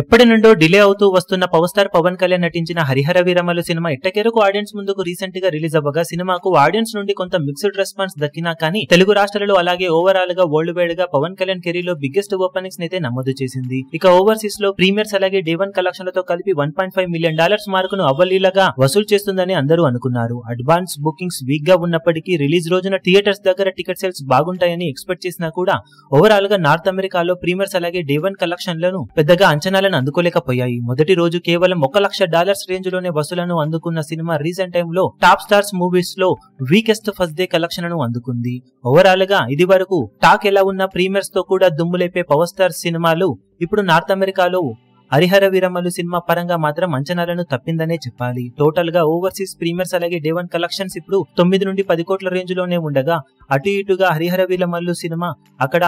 ఎప్పటి నుండో డిలే అవుతూ వస్తున్న పవర్ స్టార్ పవన్ కళ్యాణ్ నటించిన హరిహర వీరమల్లు సినిమా ఎట్టకేరకు ఆడియన్స్ ముందుకు రీసెంట్ గా రిలీజ్ అవ్వగా సినిమాకు ఆడియన్స్ నుండి కొంత మిక్స్డ్ రెస్పాన్స్ దక్కినా కానీ తెలుగు రాష్ట్రాలలో అలాగే ఓవరాల్ గా వరల్డ్ వైడ్ గా పవన్ కళ్యాణ్ కెరీర్ లో బిగ్గెస్ట్ ఓపెనింగ్స్ అయితే నమోదు చేసింది. ఇక ఓవర్సీస్ లో ప్రీమియర్స్ అలాగే డే 1 కలెక్షన్లతో కలిపి $1.5 మిలియన్ మార్కును అవలీలగా వసూలు చేస్తుందని అందరూ అనుకున్నారు. అడ్వాన్స్ బుకింగ్స్ వీక్ గా ఉన్నప్పటికీ రిలీజ్ రోజున థియేటర్స్ దగ్గర టికెట్ సేల్స్ బాగుంటాయని ఎక్స్పెక్ట్ చేసినా కూడా ఓవరాల్ గా నార్త్ అమెరికాలో ప్రీమియర్స్ అలాగే డే 1 కలెక్షన్లను పెద్దగా అంచనా అందుకోలేకపోయాయి. మొదటి రోజు కేవలం $1 లక్ష రేంజ్ లోనే వసూలను అందుకున్న సినిమా రీసెంట్ టైమ్ లో టాప్ స్టార్స్ మూవీస్ లో వీకెస్ట్ ఫస్ట్ డే కలెక్షన్ ను అందుకుంది. ఓవరాల్ గా ఇది వరకు టాక్ ఎలా ఉన్న ప్రీమియర్స్ తో కూడా దుమ్ములేపే పవర్ స్టార్ సినిమాలు ఇప్పుడు నార్త్ అమెరికాలో హరిహర వీరమల్లు సినిమా పరంగా మాత్రం అంచనాలను తప్పిందనే చెప్పాలి. టోటల్ గా ఓవర్సీస్ ప్రీమియర్స్ అలాగే డే 1 కలెక్షన్స్ ఇప్పుడు 9 నుండి 10 కోట్ల రేంజ్ లోనే ఉండగా అటు ఇటుగా హరిహర వీరమల్లు సినిమా అక్కడ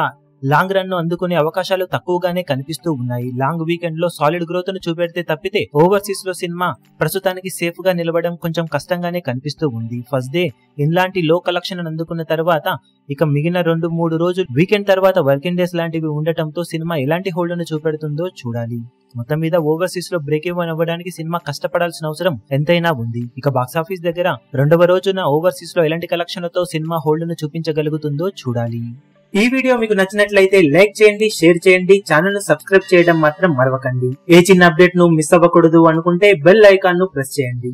లాంగ్ రన్ ను అందుకునే అవకాశాలు తక్కువగానే కనిపిస్తూ ఉన్నాయి. లాంగ్ వీకెండ్ లో సాలిడ్ గ్రోత్ ను చూపెడితే తప్పితే ఓవర్సీస్ లో సినిమా ప్రస్తుతానికి సేఫ్ గా నిలవడం కొంచెం కష్టంగానే కనిపిస్తూ ఉంది. ఫస్ట్ డే ఇలాంటి లో కలెక్షన్ అందుకున్న తర్వాత ఇక మిగిలిన 2-3 రోజులు వీకెండ్ తర్వాత వర్కింగ్ డేస్ లాంటివి ఉండటంతో సినిమా ఎలాంటి హోల్డ్ ను చూపెడుతుందో చూడాలి. మొత్తం మీద ఓవర్సీస్ లో బ్రేక్ ఈవెన్ అవ్వడానికి సినిమా కష్టపడాల్సిన అవసరం ఎంతైనా ఉంది. ఇక బాక్సాఫీస్ దగ్గర 2వ రోజున ఓవర్సీస్ లో ఎలాంటి కలెక్షన్లతో సినిమా హోల్డ్ ను చూపించగలుగుతుందో చూడాలి. ఈ వీడియో మీకు నచ్చినట్లయితే లైక్ చేయండి, షేర్ చేయండి, ఛానల్ ను సబ్స్క్రైబ్ చేయడం మాత్రం మరవకండి. ఏ చిన్న అప్డేట్ ను మిస్ అవ్వకూడదు అనుకుంటే బెల్ ఐకాన్ ను ప్రెస్ చేయండి.